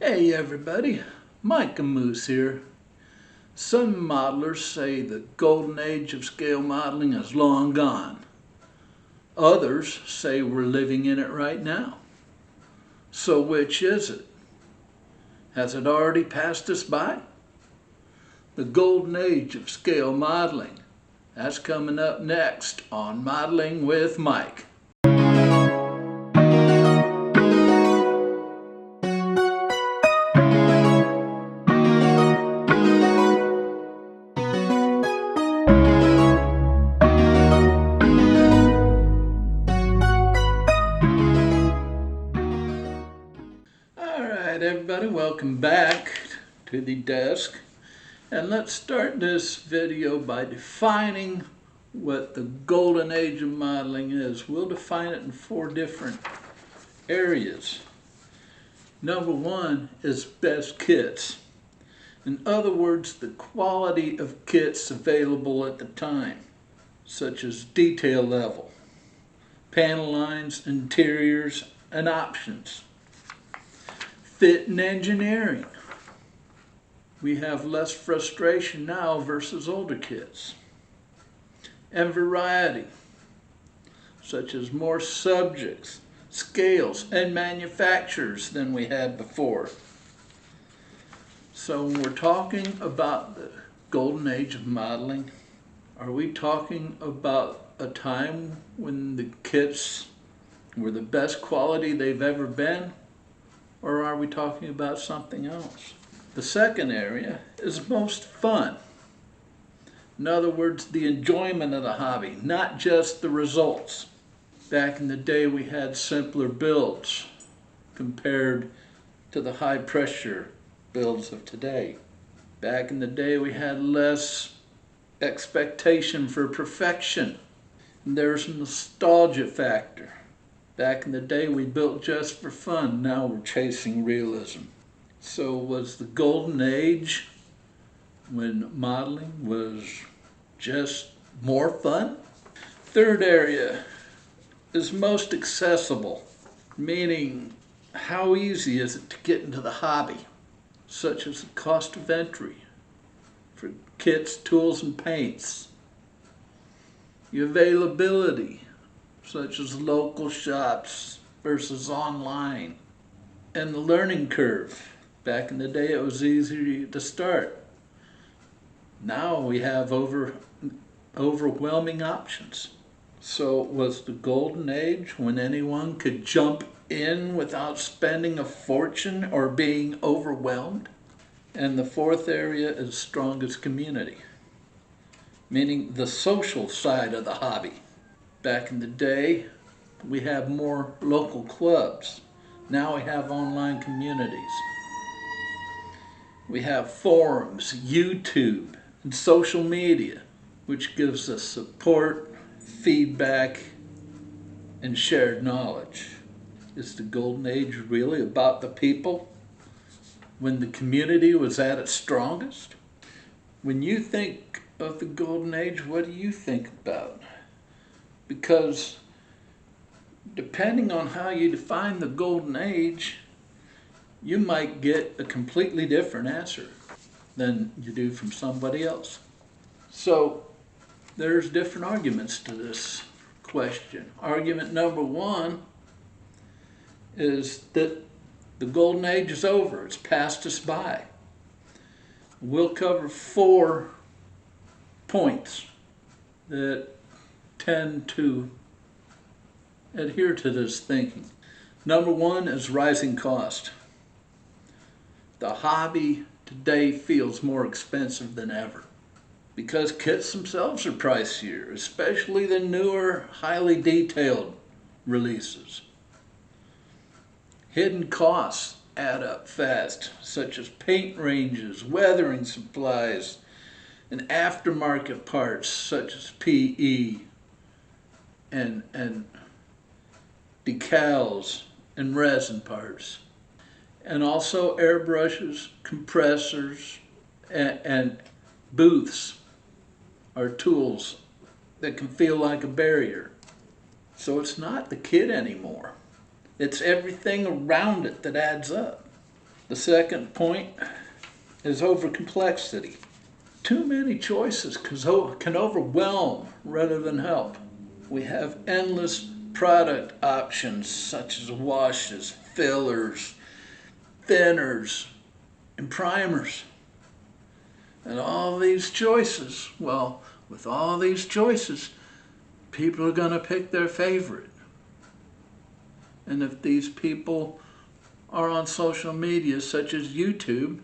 Hey everybody, Mike and Moose here. Some modelers say the golden age of scale modeling is long gone. Others say we're living in it right now. So which is it? Has it already passed us by? The golden age of scale modeling. That's coming up next on Modeling with Mike. Alright everybody, welcome back to the desk. And let's start this video by defining what the golden age of modeling is. We'll define it in 4 different areas. Number 1 is best kits. In other words, the quality of kits available at the time, such as detail level, panel lines, interiors, and options. Fit and engineering. We have less frustration now versus older kits. And variety, such as more subjects, scales, and manufacturers than we had before. So when we're talking about the golden age of modeling, are we talking about a time when the kits were the best quality they've ever been? Or are we talking about something else? The second area is most fun. In other words, the enjoyment of the hobby, not just the results. Back in the day, we had simpler builds compared to the high pressure builds of today. Back in the day, we had less expectation for perfection. And there's a nostalgia factor. Back in the day, we built just for fun. Now we're chasing realism. So was the golden age when modeling was just more fun? Third area is most accessible, meaning how easy is it to get into the hobby, such as the cost of entry for kits, tools, and paints. The availability, such as local shops versus online. And the learning curve. Back in the day, it was easier to start. Now we have overwhelming options. So was the golden age when anyone could jump in without spending a fortune or being overwhelmed? And the fourth area is strongest community, meaning the social side of the hobby. Back in the day, we had more local clubs. Now we have online communities. We have forums, YouTube, and social media, which gives us support, feedback, and shared knowledge. Is the golden age really about the people when the community was at its strongest? When you think of the golden age, what do you think about? Because depending on how you define the golden age, you might get a completely different answer than you do from somebody else. So there's different arguments to this question. Argument number 1 is that the golden age is over. It's passed us by. We'll cover 4 points that tend to adhere to this thinking. Number 1 is rising cost. The hobby today feels more expensive than ever because kits themselves are pricier, especially the newer, highly detailed releases. Hidden costs add up fast, such as paint ranges, weathering supplies, and aftermarket parts such as PE and decals and resin parts. And also airbrushes, compressors, and booths are tools that can feel like a barrier. So it's not the kit anymore. It's everything around it that adds up. The second point is overcomplexity. Too many choices can overwhelm rather than help. We have endless product options such as washes, fillers, thinners, and primers. And all these choices, well, with all these choices, people are going to pick their favorite. And if these people are on social media such as YouTube,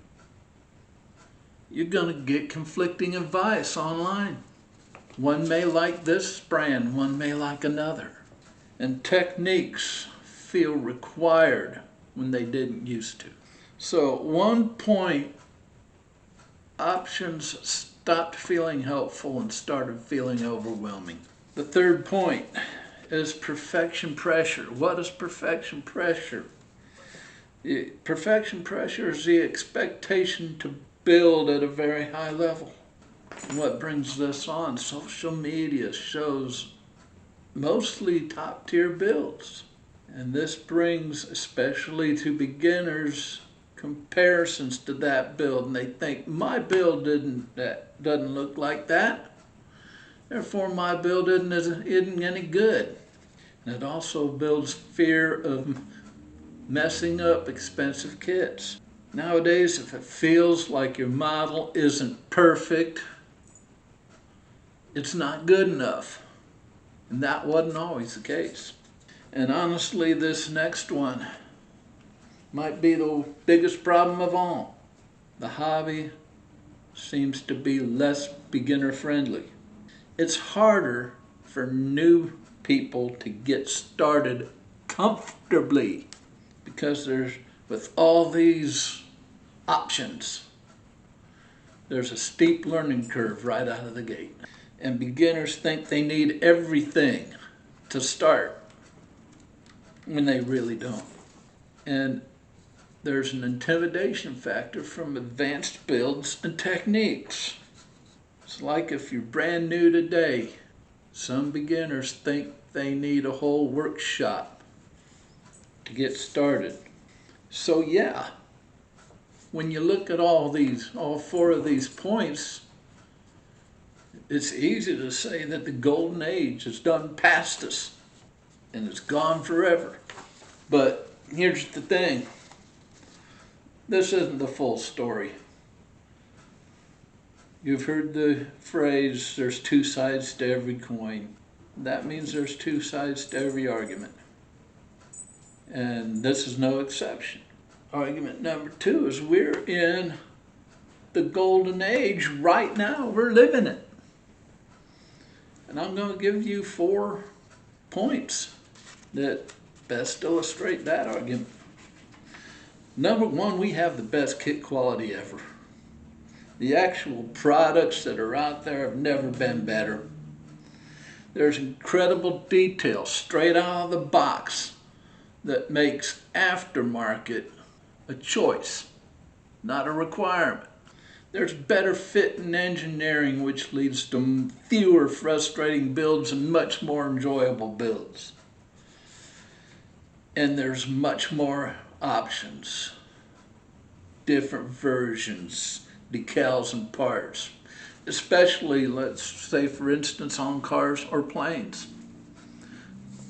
you're going to get conflicting advice online. One may like this brand, one may like another. And techniques feel required when they didn't used to. So 1 point, options stopped feeling helpful and started feeling overwhelming. The third point is perfection pressure. What is perfection pressure? Perfection pressure is the expectation to build at a very high level. What brings this on? Social media shows mostly top-tier builds. And this brings, especially to beginners, comparisons to that build. And they think, my build doesn't look like that. Therefore, my build isn't any good. And it also builds fear of messing up expensive kits. Nowadays, if it feels like your model isn't perfect, it's not good enough. And that wasn't always the case. And honestly, this next one might be the biggest problem of all. The hobby seems to be less beginner friendly. It's harder for new people to get started comfortably because with all these options, there's a steep learning curve right out of the gate. And beginners think they need everything to start when they really don't. And there's an intimidation factor from advanced builds and techniques. It's like if you're brand new today, some beginners think they need a whole workshop to get started. So yeah, when you look at all four of these points, it's easy to say that the golden age has done past us and it's gone forever. But here's the thing. This isn't the full story. You've heard the phrase, there's two sides to every coin. That means there's two sides to every argument. And this is no exception. Argument number 2 is we're in the golden age right now. We're living it. And I'm going to give you 4 points that best illustrate that argument. Number 1, we have the best kit quality ever. The actual products that are out there have never been better. There's incredible detail straight out of the box that makes aftermarket a choice, not a requirement. There's better fit and engineering, which leads to fewer frustrating builds and much more enjoyable builds. And there's much more options, different versions, decals and parts, especially, let's say for instance, on cars or planes.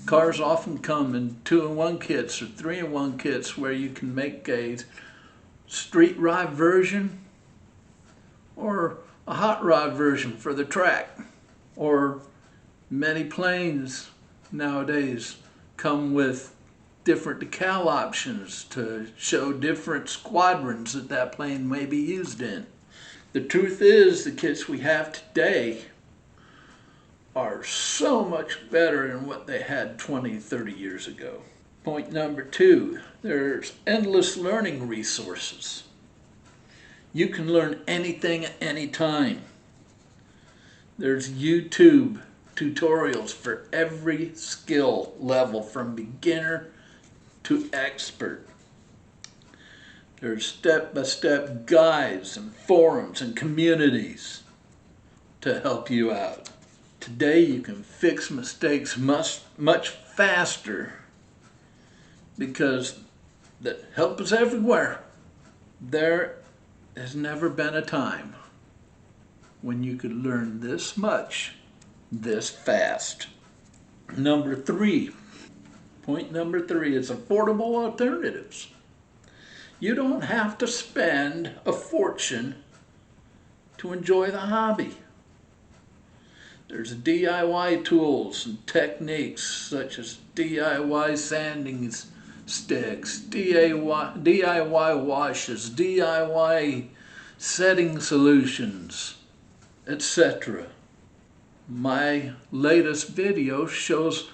Cars often come in 2-in-1 kits or 3-in-1 kits where you can make a street ride version or a hot rod version for the track. Or many planes nowadays come with different decal options to show different squadrons that plane may be used in. The truth is, the kits we have today are so much better than what they had 20, 30 years ago. Point number 2, there's endless learning resources. You can learn anything at any time. There's YouTube tutorials for every skill level from beginner to expert. There's step-by-step guides and forums and communities to help you out. Today you can fix mistakes much faster because the help is everywhere. There has never been a time when you could learn this much this fast. Point number three is affordable alternatives. You don't have to spend a fortune to enjoy the hobby. There's DIY tools and techniques such as DIY sanding sticks, DIY washes, DIY setting solutions, etc. My latest video shows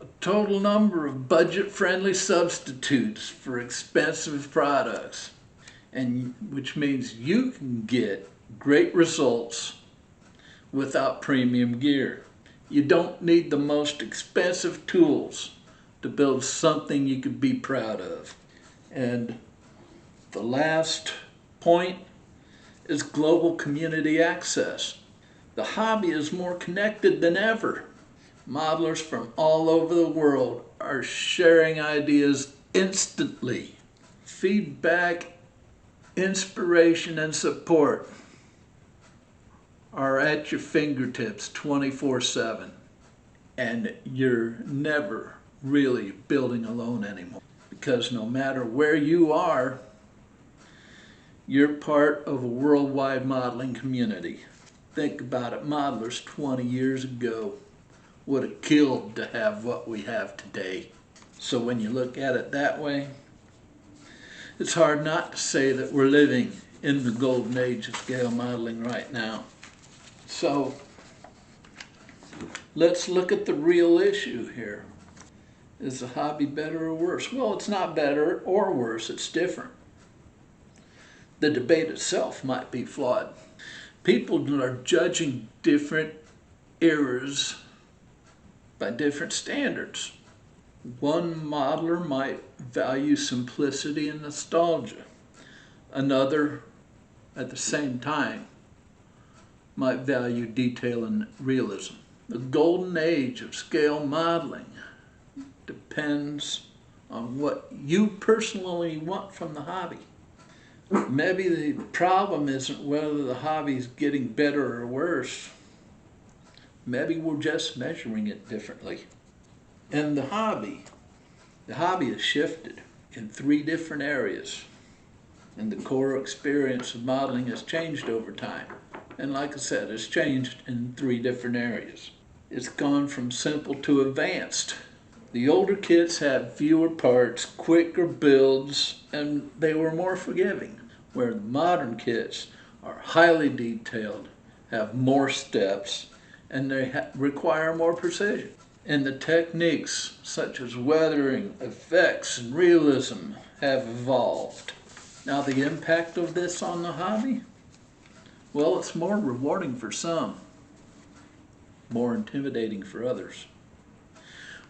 a total number of budget-friendly substitutes for expensive products, and which means you can get great results without premium gear. You don't need the most expensive tools to build something you could be proud of. And the last point is global community access. The hobby is more connected than ever. Modelers from all over the world are sharing ideas instantly. Feedback, inspiration, and support are at your fingertips 24/7, and you're never really building alone anymore, because no matter where you are, you're part of a worldwide modeling community. Think about it, modelers 20 years ago would have killed to have what we have today. So when you look at it that way, it's hard not to say that we're living in the golden age of scale modeling right now. So let's look at the real issue here. Is the hobby better or worse? Well, it's not better or worse, it's different. The debate itself might be flawed. People are judging different eras by different standards. One modeler might value simplicity and nostalgia. Another, at the same time, might value detail and realism. The golden age of scale modeling depends on what you personally want from the hobby. Maybe the problem isn't whether the hobby's getting better or worse. Maybe we're just measuring it differently. And the hobby has shifted in 3 different areas. And the core experience of modeling has changed over time. And like I said, it's changed in 3 different areas. It's gone from simple to advanced. The older kits had fewer parts, quicker builds, and they were more forgiving, where the modern kits are highly detailed, have more steps, and they require more precision. And the techniques such as weathering, effects, and realism have evolved. Now the impact of this on the hobby? Well, it's more rewarding for some, more intimidating for others.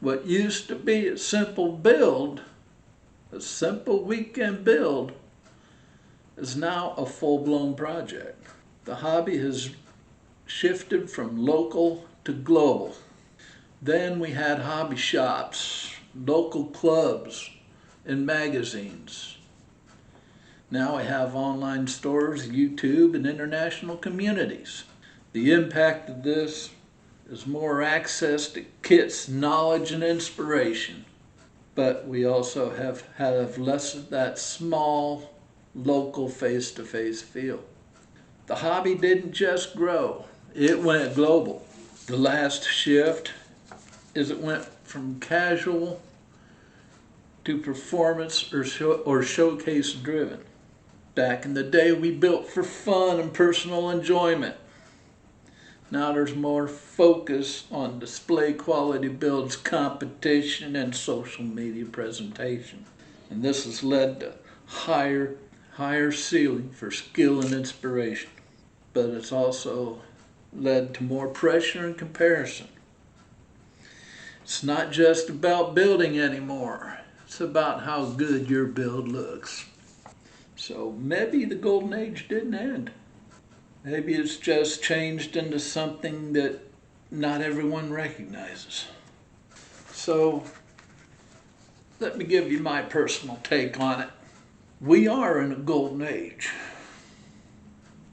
What used to be a simple build, a simple weekend build, is now a full-blown project. The hobby has shifted from local to global. Then we had hobby shops, local clubs, and magazines. Now we have online stores, YouTube, and international communities. The impact of this is more access to kits, knowledge, and inspiration. But we also have less of that small, local, face-to-face feel. The hobby didn't just grow, it went global. The last shift is it went from casual to performance or showcase driven. Back in the day, we built for fun and personal enjoyment. Now there's more focus on display quality builds, competition, and social media presentation. And this has led to higher ceiling for skill and inspiration. But it's also led to more pressure and comparison. It's not just about building anymore. It's about how good your build looks. So maybe the golden age didn't end. Maybe it's just changed into something that not everyone recognizes. So let me give you my personal take on it. We are in a golden age,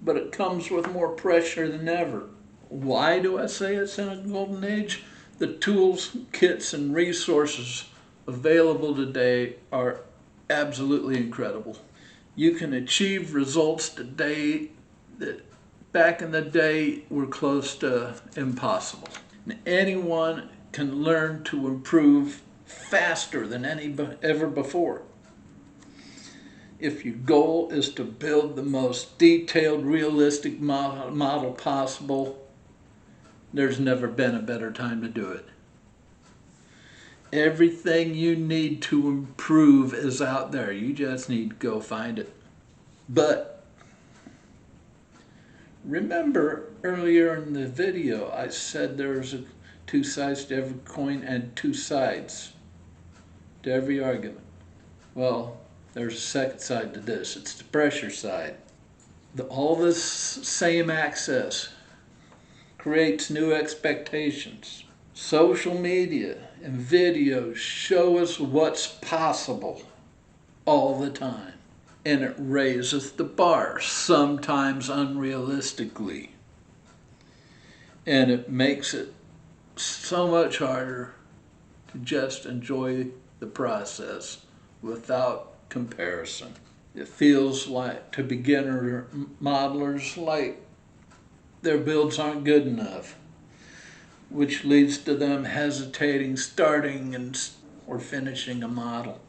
but it comes with more pressure than ever. Why do I say it's in a golden age? The tools, kits, and resources available today are absolutely incredible. You can achieve results today that back in the day were close to impossible. And anyone can learn to improve faster than ever before. If your goal is to build the most detailed, realistic model possible, there's never been a better time to do it. Everything you need to improve is out there. You just need to go find it. But remember earlier in the video, I said there's two sides to every coin and two sides to every argument. Well, there's a second side to this. It's the pressure side. All this same access creates new expectations. Social media and videos show us what's possible all the time. And it raises the bar, sometimes unrealistically. And it makes it so much harder to just enjoy the process without comparison. It feels like to beginner modelers like their builds aren't good enough, which leads to them hesitating, starting or finishing a model.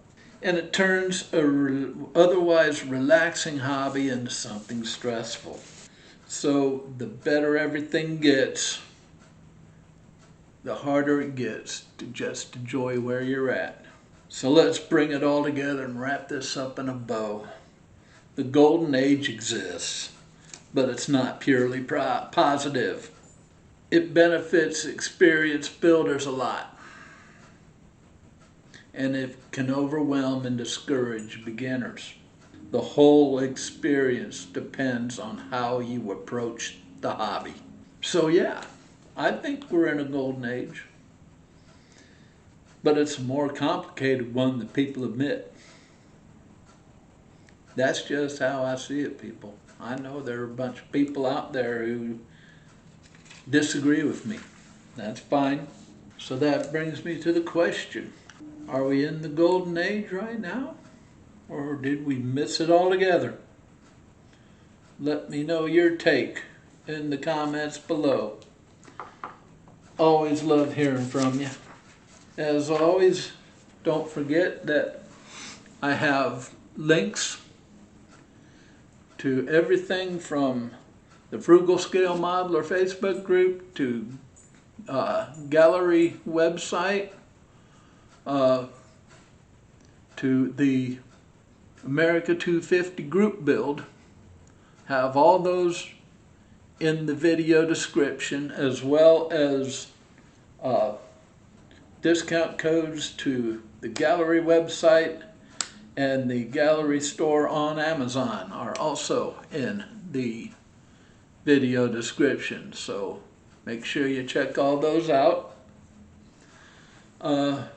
And it turns an otherwise relaxing hobby into something stressful. So the better everything gets, the harder it gets to just enjoy where you're at. So let's bring it all together and wrap this up in a bow. The golden age exists, but it's not purely positive. It benefits experienced builders a lot, and it can overwhelm and discourage beginners. The whole experience depends on how you approach the hobby. So yeah, I think we're in a golden age, but it's a more complicated one than people admit. That's just how I see it, people. I know there are a bunch of people out there who disagree with me. That's fine. So that brings me to the question. Are we in the golden age right now? Or did we miss it altogether? Let me know your take in the comments below. Always love hearing from you. As always, don't forget that I have links to everything from the Frugal Scale Modeler Facebook group to gallery website to the America 250 group build. Have all those in the video description, as well as discount codes to the gallery website and the gallery store on Amazon are also in the video description. So make sure you check all those out. The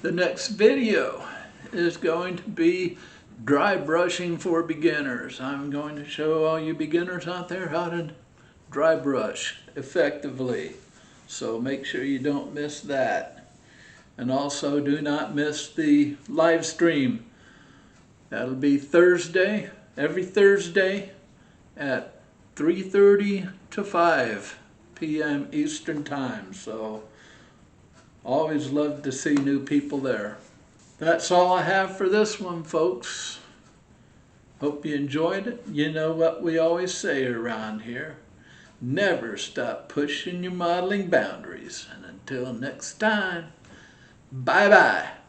next video is going to be dry brushing for beginners. I'm going to show all you beginners out there how to dry brush effectively. So make sure you don't miss that. And also do not miss the live stream. That'll be Thursday, every Thursday at 3:30 to 5 p.m. Eastern Time. So always love to see new people there. That's all I have for this one, folks. Hope you enjoyed it. You know what we always say around here. Never stop pushing your modeling boundaries. And until next time, bye-bye.